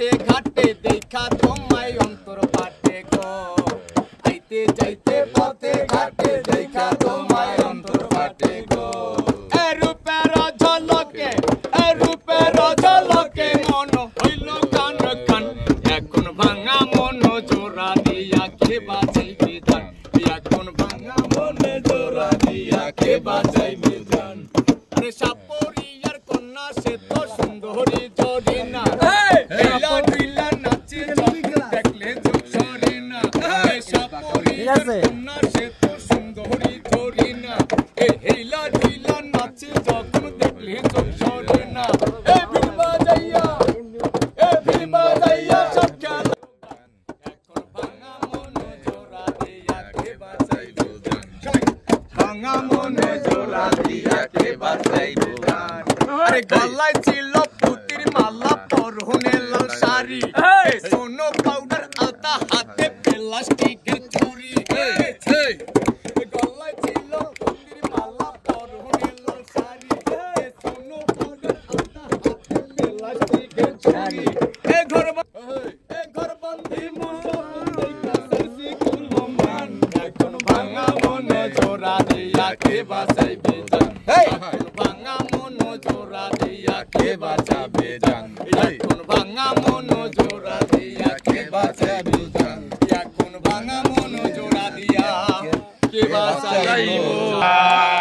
পথে ঘাটে দেখা তোমায় অন্তর পাটে গো আইতে যাইতে পথে ঘাটে দেখা তোমায় অন্তর পাটে গো এ রূপের ঝলকে মন হইল গান গান এখন ভাঙা মন জোড়া দিয়া কে বাজাইবে গান এখন ভাঙা মন জোড়া দিয়া কে বাজাইবে গান আরে সাপরিয়ার কন্যা সে তো সুন্দরী জরিনা হেলা ঢিলা নাচে দেখলে চোখ সরে না সাপরিয়ার কন্যা সে তো সুন্দরী জরিনা হেলা ঢিলা নাচে যখন দেখলে চোখ সরে না ভিড় বাজাইয়া সব খেলা এখন ভাঙা মন জোড়া দিয়া কে বাজাইবে গান ভাঙা মন জোড়া দিয়া কে বাজাইবে গান আরে গলায় ছিল পুতির মালা পরনে লাল শাড়ি সোনো পাউডার আলতা হাতে প্লাস্টিকের চুড়ি গলায় ছিল পুতির মালা পরনে লাল শাড়ি সোনো পাউডার আলতা হাতে প্লাস্টিকের চুড়ি ঘর বন্ধি মন এখন ভাঙা মন জোড়া দিয়া কে বাঁচাইবে জান এখন ভাঙা মন জোড়া দিয়া কে বাঁচাবে জান এখন ভাঙা মন জোড়া দিয়া কে বাঁচাবে জান এখন ভাঙা মন জোড়া দিয়া কে বাঁচাইবে জান